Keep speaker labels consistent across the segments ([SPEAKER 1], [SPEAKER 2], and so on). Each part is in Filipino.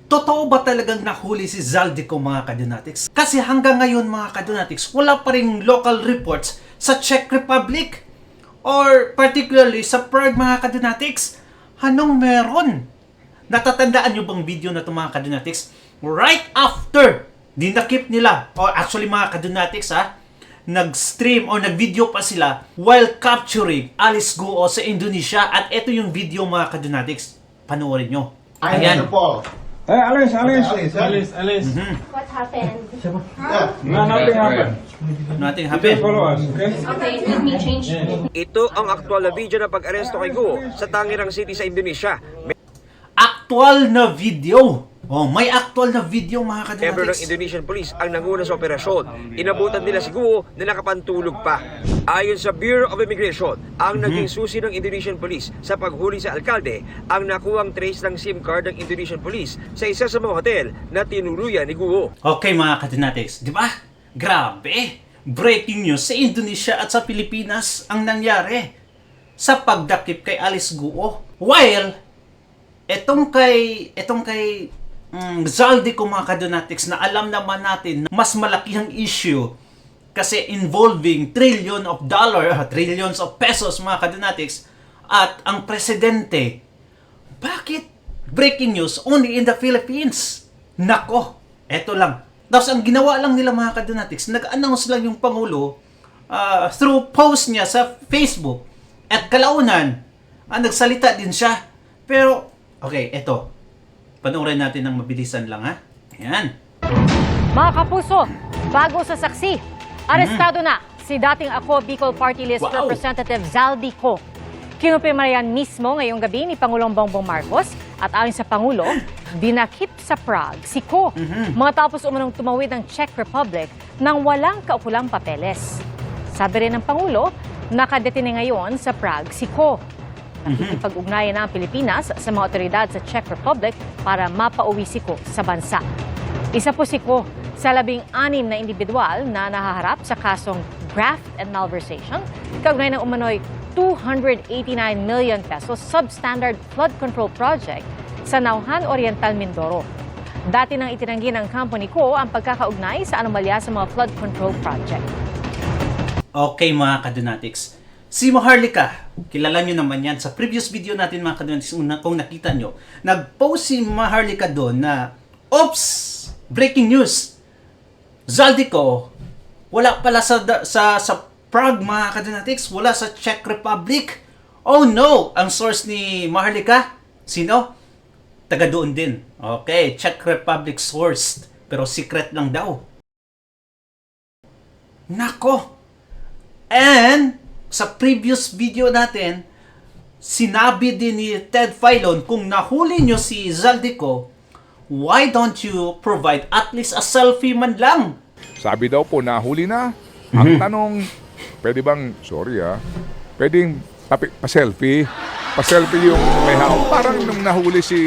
[SPEAKER 1] Totoo ba talagang nahuli si Zaldico mga kadonatics? Kasi hanggang ngayon mga kadonatics, wala pa rin local reports sa Czech Republic or particularly sa Prague mga kadonatics. Anong meron? Natatandaan nyo bang video na ito mga kadonatics? Right after dinakip nila, or actually mga kadonatics nag-stream or nag-video pa sila while capturing Alice Guo sa Indonesia. At ito yung video mga kadonatics. Panoorin nyo. Ayan.
[SPEAKER 2] Alice.
[SPEAKER 3] What happened?
[SPEAKER 2] No, nothing happened.
[SPEAKER 1] Nothing
[SPEAKER 2] Just
[SPEAKER 1] happened.
[SPEAKER 2] follow us, okay?
[SPEAKER 3] Okay, let me change.
[SPEAKER 4] Ito ang aktual na video ng pag-aresto kay Guo sa Tangerang City sa Indonesia.
[SPEAKER 1] Actual na video. Oh, may actual na video mga
[SPEAKER 4] Member ng
[SPEAKER 1] kadonatics.
[SPEAKER 4] Indonesian Police ang nanguna sa operasyon. Inabutan nila si Guo na nakapantulog pa. Ayon sa Bureau of Immigration, ang naging susi ng Indonesian Police sa paghuli sa alkalde ang nakuhang trace ng SIM card ng Indonesian Police sa isa sa mga hotel na tinuluyan ni Guo.
[SPEAKER 1] Okay mga kadonatics, di ba? Grabe! Breaking news sa Indonesia at sa Pilipinas ang nangyari sa pagdakip kay Alice Guo. While etong kay Zaldico mga kadonatics na alam naman natin na mas malaki ang issue kasi involving trillions of pesos mga kadonatics at ang presidente. Bakit breaking news only in the Philippines? Nako, eto lang. Tapos ang ginawa lang nila mga kadonatics, nag-announce lang yung Pangulo through post niya sa Facebook. At kalaunan, nagsalita din siya. Pero, okay, eto. Panoorin natin ng mabilisan lang ha. Ayan.
[SPEAKER 5] Mga kapuso, bago sa saksi, arestado na si dating Ako Bicol Party List
[SPEAKER 1] Wow.
[SPEAKER 5] Representative Zaldico. Kinumpirma yan mismo ngayong gabi ni Pangulong Bongbong Marcos at ayon sa Pangulo, dinakip sa Prague si Ko matapos umunong tumawid ng Czech Republic nang walang kaukulang papeles. Sabi rin ng Pangulo, nakadetine ngayon sa Prague si Ko. Nakikipag-ugnayan na ang Pilipinas sa mga otoridad sa Czech Republic para mapauwi si Ko sa bansa. Isa po si Ko sa 16 na individual na nahaharap sa kasong graft and malversation kaugnay ng umano'y 289 million pesos substandard flood control project sa Nauhan Oriental, Mindoro. Dati nang itinanggi ng company Ko ang pagkakaugnay sa anomalya sa mga flood control project.
[SPEAKER 1] Okay mga kadonatics. Si Maharlika, kilala nyo naman yan. Sa previous video natin mga kadonatics, kung nakita nyo, nag-post si Maharlika doon na, oops! Breaking news! Zaldico, wala pala sa Prague mga kadonatics, wala sa Czech Republic. Oh no! Ang source ni Maharlika, sino? Taga doon din. Okay, Czech Republic sourced, pero secret lang daw. Nako! And sa previous video natin, sinabi din ni Ted Filon, kung nahuli nyo si Zaldico, why don't you provide at least a selfie man lang?
[SPEAKER 6] Sabi daw po, nahuli na. Ang tanong, pwede bang, pwedeng pa-selfie? Pa-selfie yung may hawak. Parang nung nahuli si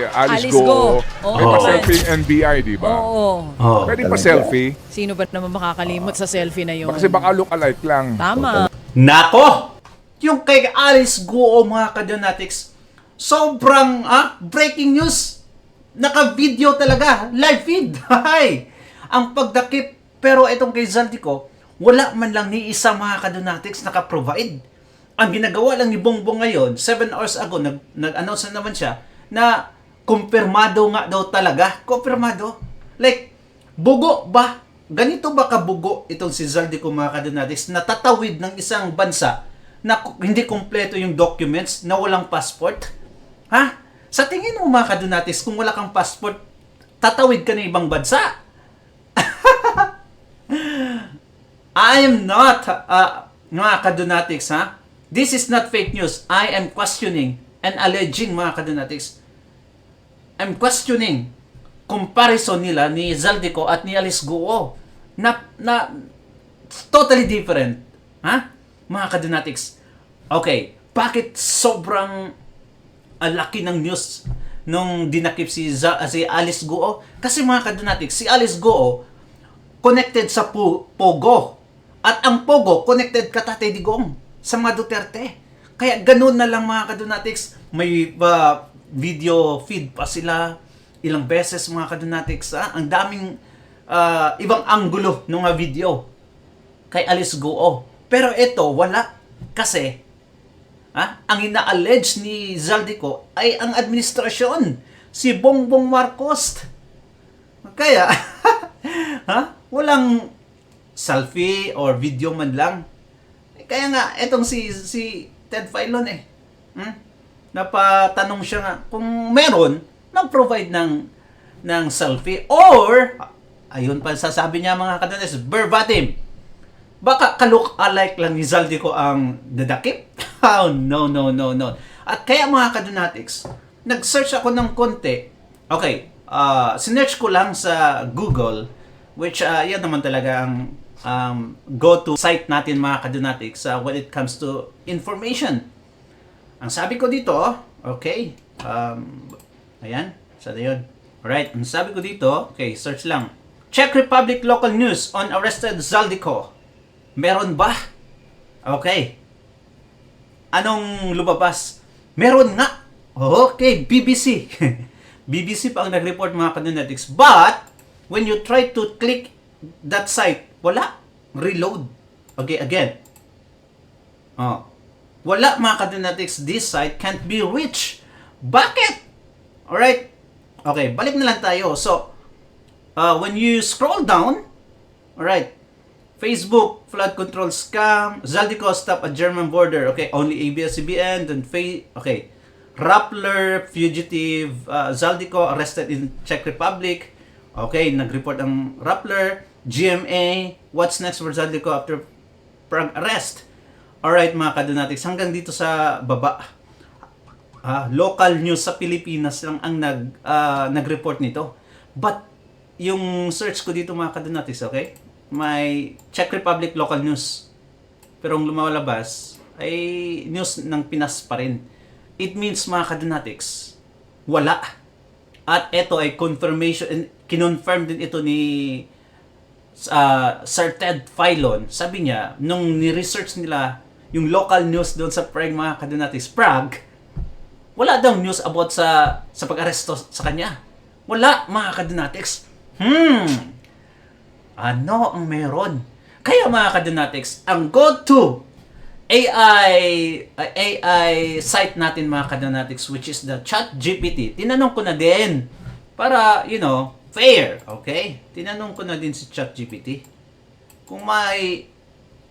[SPEAKER 6] Alice Go, may pa-selfie yung NBI, di ba?
[SPEAKER 7] Oo.
[SPEAKER 6] Pwede pa-selfie.
[SPEAKER 7] Sino ba naman makakalimot sa selfie na yun?
[SPEAKER 6] Kasi baka look-alike lang.
[SPEAKER 7] Tama.
[SPEAKER 1] Nako! Yung kay Alice Guo mga kadonatics, sobrang breaking news. Naka-video talaga. Live feed. Hay! Ang pagdakip. Pero itong kay Zaldico, wala man lang ni isa mga kadonatics naka-provide. Ang ginagawa lang ni Bongbong ngayon, 7 hours ago, nag-announce na naman siya na kumpirmado nga daw talaga. Kumpirmado. Like, bugo ba? Ganito ba kabugo itong si Zaldico mga kadonatics na tatawid ng isang bansa na hindi kompleto yung documents, na walang passport? Ha? Sa tingin mo mga kadonatics, kung wala kang passport, tatawid ka ng ibang bansa? I am not, mga kadonatics, ha? This is not fake news. I am questioning and alleging, mga kadonatics. I'm questioning comparison nila ni Zaldico at ni Alice Guo na totally different. Ha? Mga kadonatics. Okay, bakit sobrang laki ng news nung dinakip si Alice Guo? Kasi mga kadonatics, si Alice Guo connected sa Pogo. At ang Pogo connected ka Tatay Digong sa mga Duterte. Kaya ganun na lang mga kadonatics. May video feed pa sila. ilang beses mga kadonatics, ang daming ibang anggulo ng video kay Alice Guo. Pero ito, wala. Kasi, ang ina-allege ni Zaldico ay ang administrasyon, si Bongbong Marcos. Kaya, walang selfie or video man lang. Kaya nga, etong si Ted Filon napatanong siya nga kung meron, nag-provide ng selfie or, ayun pa sasabi niya mga kadonatics, verbatim, baka ka-look-alike lang ni Zaldico ang dadakip? Oh, no. At kaya mga kadonatics, nag-search ako ng konti. Okay, sinearch ko lang sa Google, which yan naman talaga ang go-to site natin mga kadonatics when it comes to information. Ang sabi ko dito, okay, ayan, sana yun. Alright, ang sabi ko dito, okay, search lang. Czech Republic local news on arrested Zaldico. Meron ba? Okay. Anong lumabas? Meron nga. Okay, BBC. BBC pa ang nag-report mga kadonatics. But, when you try to click that site, wala. Reload. Okay, again. Wala mga kadonatics. This site can't be reached. Bakit? Alright. Okay, balik na lang tayo. So, when you scroll down, alright, Facebook, flood control scam, Zaldico stop at German border. Okay, only ABS-CBN, then okay. Rappler, fugitive, Zaldico arrested in Czech Republic. Okay, nag-report ang Rappler. GMA, what's next for Zaldico after Prague arrest? Alright mga kadonatics, hanggang dito sa baba. Local news sa Pilipinas lang ang nag-report nito. But, yung search ko dito mga kadonatics, okay? May Czech Republic local news. Pero ang lumalabas ay news ng Pinas pa rin. It means mga kadonatics, wala. At ito ay confirmation, and kinonfirm din ito ni Sir Ted Filon. Sabi niya, nung ni-research nila yung local news doon sa Prague mga kadonatics, Prague, wala daw news about sa pag-aresto sa kanya. Wala mga kadonatics. Ano ang meron? Kaya mga kadonatics, ang go-to AI site natin mga kadonatics, which is the ChatGPT. Tinanong ko na din para, fair, okay? Tinanong ko na din si ChatGPT kung may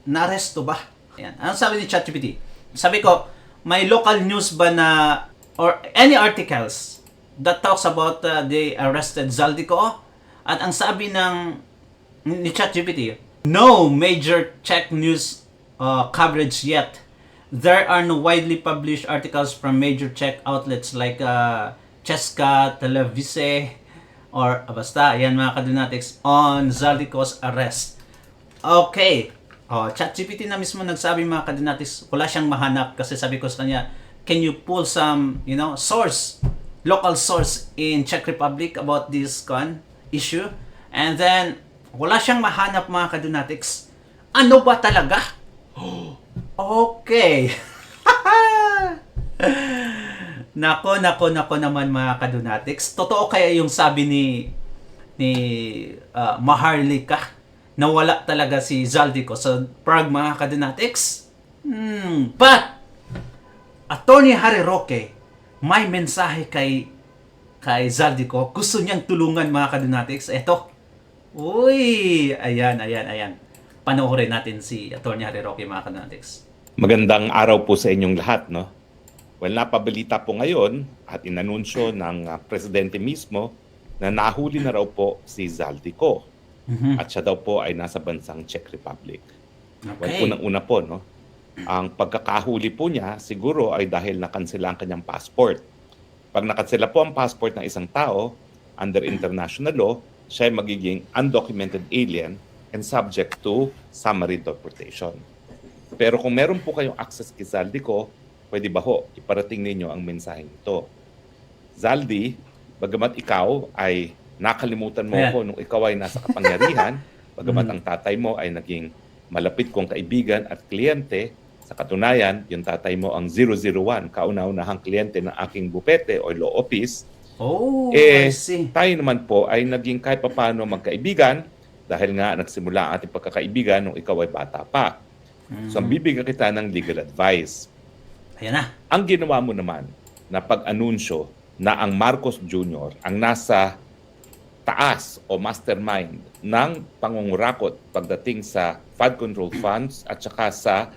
[SPEAKER 1] naresto ba. Ayan. Ano sabi ni ChatGPT? Sabi ko, may local news ba na or any articles that talks about the arrested Zaldico? At ang sabi ni ChatGPT, no major Czech news coverage yet. There are no widely published articles from major Czech outlets like Česká televize or basta, yan mga kadonatics, on Zaldico's arrest. Okay. ChatGPT na mismo nagsabi mga kadonatics, wala siyang mahanap kasi sabi ko sa kanya, can you pull some, source, local source in Czech Republic about this issue? And then, wala siyang mahanap mga kadonatics. Ano ba talaga? Okay. Nako naman mga kadonatics. Totoo kaya yung sabi ni Maharlika na wala talaga si Zaldico sa Prague mga kadonatics? But, Attorney Harry Roque, may mensahe kay Zaldico. Gusto niyang tulungan mga kadonatics. Eto. Uy, ayan. Panoorin natin si Attorney Harry Roque mga kadonatics.
[SPEAKER 8] Magandang araw po sa inyong lahat, no? Well, napabalita po ngayon at inanunsyo ng presidente mismo na nahuli na raw po si Zaldico. At siya daw po ay nasa bansang Czech Republic.
[SPEAKER 1] Okay.
[SPEAKER 8] Well, unang-una po, no? Ang pagkakahuli po niya siguro ay dahil nakansela ang kanyang passport. Pag nakansela po ang passport ng isang tao, under international law, siya ay magiging undocumented alien and subject to summary deportation. Pero kung meron po kayong access kay Zaldico, pwede ba ho, iparating ninyo ang mensaheng ito. Zaldi, bagamat ikaw ay nakalimutan mo ko nung ikaw ay nasa kapangyarihan, bagamat ang tatay mo ay naging malapit kong kaibigan at kliyente, sa katunayan, yung tatay mo ang 001, kauna-unahang kliyente ng aking bupete o law office,
[SPEAKER 1] Oh, I see.
[SPEAKER 8] Tayo naman po ay naging kahit papaano magkaibigan dahil nga nagsimula ang ating pagkakaibigan nung ikaw ay bata pa. So, bibigyan kita ng legal advice.
[SPEAKER 1] Ayan na.
[SPEAKER 8] Ang ginawa mo naman na pag-anunsyo na ang Marcos Jr. ang nasa taas o mastermind ng pangungurakot pagdating sa flood control funds at saka sa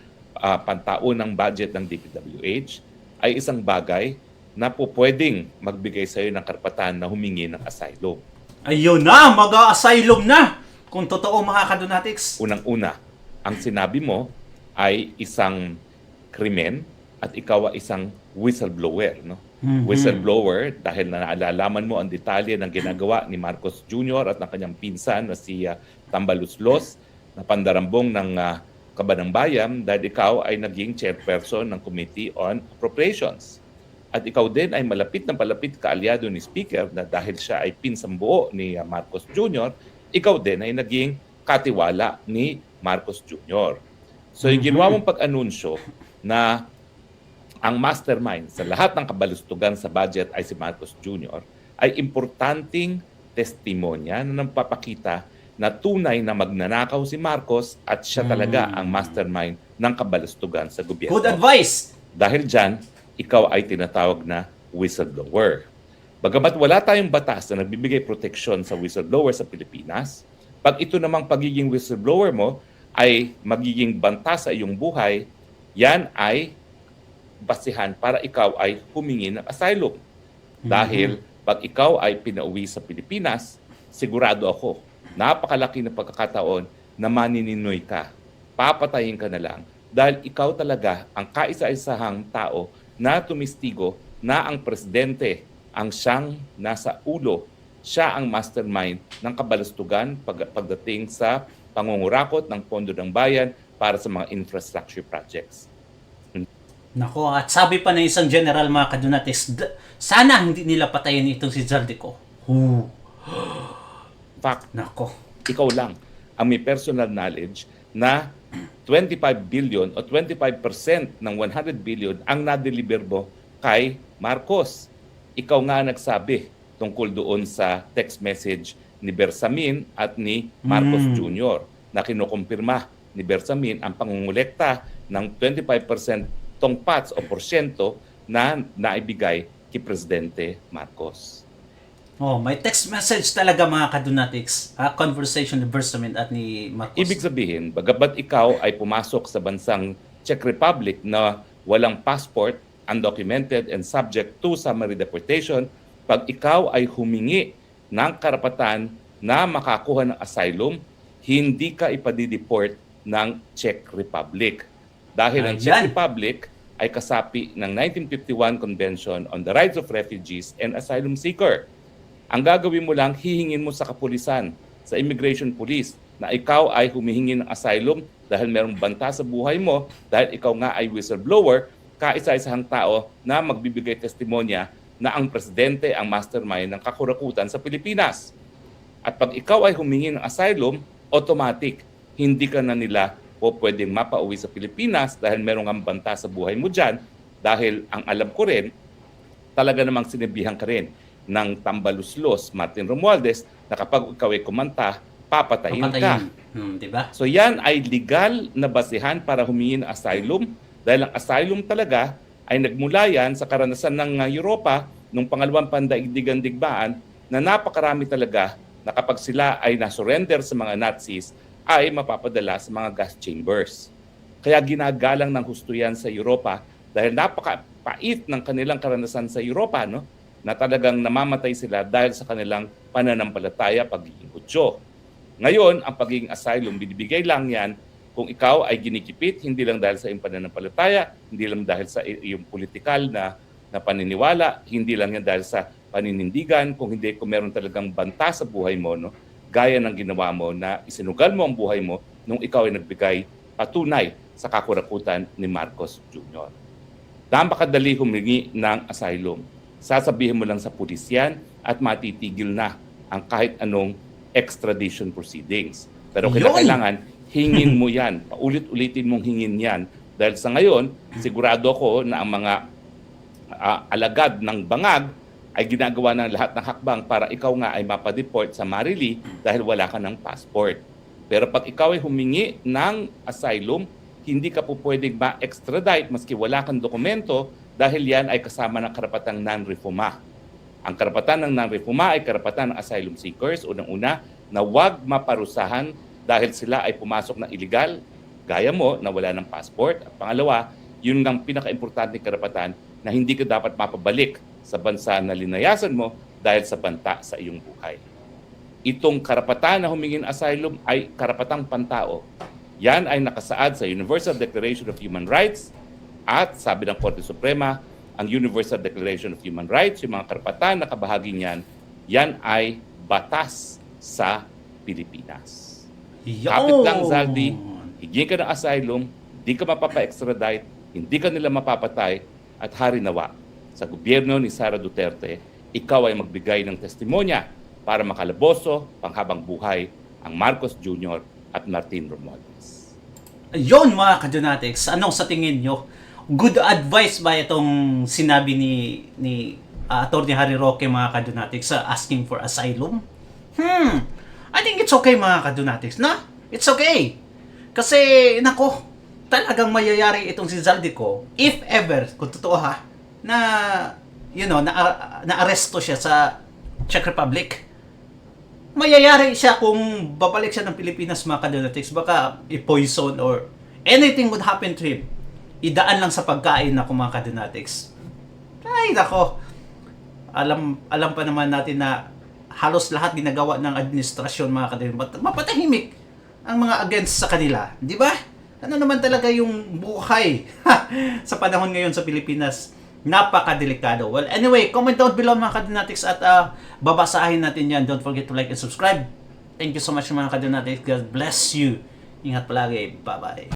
[SPEAKER 8] pantaunang budget ng DPWH ay isang bagay na po pwedeng magbigay sa iyo ng karapatan na humingi ng asylum.
[SPEAKER 1] Ayun na, mag-asylum na. Kung totoo mga kadonatics.
[SPEAKER 8] Unang-una, ang sinabi mo ay isang krimen at ikaw ay isang whistleblower, no? Whistleblower dahil na naalalaman mo ang detalye ng ginagawa ni Marcos Jr. at ng kanyang pinsan na si Tambaluslos na pandarambong ng Kabanang Bayan dahil ikaw ay naging chairperson ng Committee on Appropriations. At ikaw din ay malapit na palapit kaalyado ni Speaker na dahil siya ay pinsambuo ni Marcos Jr., ikaw din ay naging katiwala ni Marcos Jr. So yung ginawa mong pag-anunsyo na ang mastermind sa lahat ng kabalustugan sa budget ay si Marcos Jr. ay importanteng testimonya na nagpapakita na tunay na magnanakaw si Marcos at siya talaga ang mastermind ng kabalustugan sa gobyerno.
[SPEAKER 1] Good advice.
[SPEAKER 8] Dahil dyan, ikaw ay tinatawag na whistleblower. Bagamat wala tayong batas na nagbibigay proteksyon sa whistleblower sa Pilipinas, pag ito namang pagiging whistleblower mo ay magiging banta sa iyong buhay, yan ay basihan para ikaw ay humingi ng asylum. Dahil pag ikaw ay pinauwi sa Pilipinas, sigurado ako, napakalaki na pagkakataon na manininoy ka. Papatayin ka na lang dahil ikaw talaga ang kaisa-isahang tao na tumistigo na ang presidente ang siyang nasa ulo. Siya ang mastermind ng kabalustugan pagdating sa pangungurakot ng pondo ng bayan para sa mga infrastructure projects.
[SPEAKER 1] Nako, at sabi pa ng isang general mga kadonatics, sana hindi nila patayin itong si Zaldico.
[SPEAKER 8] Fact,
[SPEAKER 1] Nako.
[SPEAKER 8] ikaw lang ang may personal knowledge na 25 billion o 25% ng 100 billion ang na-deliver mo kay Marcos. Ikaw nga nagsabi tungkol doon sa text message ni Bersamin at ni Marcos Jr. na kinukumpirma ni Bersamin ang pangungulekta ng 25% tongpats o porsyento na naibigay kay Presidente Marcos.
[SPEAKER 1] Oh, may text message talaga mga kadonatics. Conversation ni Bersamin at ni Marcos.
[SPEAKER 8] Ibig sabihin, bagamat ikaw ay pumasok sa bansang Czech Republic na walang passport, undocumented, and subject to summary deportation, pag ikaw ay humingi ng karapatan na makakuha ng asylum, hindi ka ipadideport ng Czech Republic. Dahil ang Czech Republic ay kasapi ng 1951 Convention on the Rights of Refugees and Asylum Seeker. Ang gagawin mo lang, hihingin mo sa kapulisan, sa immigration police, na ikaw ay humihingi ng asylum dahil merong banta sa buhay mo, dahil ikaw nga ay whistleblower, kaisa-isahang tao na magbibigay testimonya na ang presidente ang mastermind ng kakurakutan sa Pilipinas. At pag ikaw ay humingi ng asylum, automatic, hindi ka na nila o pwedeng mapauwi sa Pilipinas dahil merong ang banta sa buhay mo dyan, dahil ang alam ko rin, talaga namang sinabihan ka rin ng Tambaluslos, Martin Romualdez, na kapag ikaw ay kumanta, papatayin ka.
[SPEAKER 1] Diba?
[SPEAKER 8] So yan ay legal na basihan para humingi ng asylum, dahil ang asylum talaga ay nagmula yan sa karanasan ng Europa nung pangalawang pandaigdigang digmaan na napakarami talaga na kapag sila ay nasurrender sa mga Nazis, ay mapapadala sa mga gas chambers. Kaya ginagalang ng husto yan sa Europa dahil napakapait ng kanilang karanasan sa Europa, no? Na talagang namamatay sila dahil sa kanilang pananampalataya, pagiging Hudyo. Ngayon, ang pagiging asylum, binibigay lang yan kung ikaw ay ginikipit, hindi lang dahil sa iyong pananampalataya, hindi lang dahil sa iyong politikal na paniniwala, hindi lang yan dahil sa paninindigan, kung meron talagang banta sa buhay mo, no? Gaya ng ginawa mo na isinugal mo ang buhay mo nung ikaw ay nagbigay patunay sa kakurakutan ni Marcos Jr. Napakadali humingi ng asylum. Sasabihin mo lang sa pulis yan at matitigil na ang kahit anong extradition proceedings. Pero kailangan hingin mo yan. Paulit-ulitin mong hingin yan. Dahil sa ngayon, sigurado ako na ang mga alagad ng bangag ay ginagawa ng lahat ng hakbang para ikaw nga ay mapadeport sa Marili dahil wala ka ng passport. Pero pag ikaw ay humingi ng asylum, hindi ka po pwedeng ma-extradite maski wala kang dokumento dahil yan ay kasama ng karapatang non-refoulement. Ang karapatan ng non-refoulement ay karapatan ng asylum seekers, unang-una, na huwag maparusahan dahil sila ay pumasok na illegal, gaya mo na wala ng passport. At pangalawa, yun ang pinaka-importanting karapatan na hindi ka dapat mapabalik sa bansa na linayasan mo dahil sa banta sa iyong buhay. Itong karapatan na humingin asylum ay karapatang pantao. Yan ay nakasaad sa Universal Declaration of Human Rights at sabi ng Korte Suprema, ang Universal Declaration of Human Rights, yung mga karapatan na kabahagi niyan, yan ay batas sa Pilipinas. Kapit lang, Zaldi, higin ka ng asylum, hindi ka mapapa-extradite, hindi ka nila mapapatay, at harinawa sa gobyerno ni Sara Duterte, ikaw ay magbigay ng testimonya para makalaboso panghabang buhay ang Marcos Jr. at Martin Romualdez.
[SPEAKER 1] Ayun mga ka-Junatics, anong sa tingin nyo? Good advice ba itong sinabi ni Atty. Harry Roque mga ka-Junatics sa asking for asylum? I think it's okay mga ka-Junatics, na? It's okay. Kasi, nako, talagang mayayari itong si Zaldico, if ever, kung totoo ha, na, na-aresto siya sa Czech Republic. Mayayari siya kung babalik siya ng Pilipinas mga ka-Junatics, baka i-poison or anything would happen to him. Idaan lang sa pagkain na mga ka-Junatics. Ay, nako. Alam pa naman natin na halos lahat ginagawa ng administrasyon mga ka-Junatics. Mapatahimik ang mga against sa kanila. Di ba? Ano naman talaga yung buhay sa panahon ngayon sa Pilipinas? Napakadelikado. Well, anyway, comment down below mga ka-Junatics at babasahin natin yan. Don't forget to like and subscribe. Thank you so much mga ka-Junatics. God bless you. Ingat palagi. Bye-bye.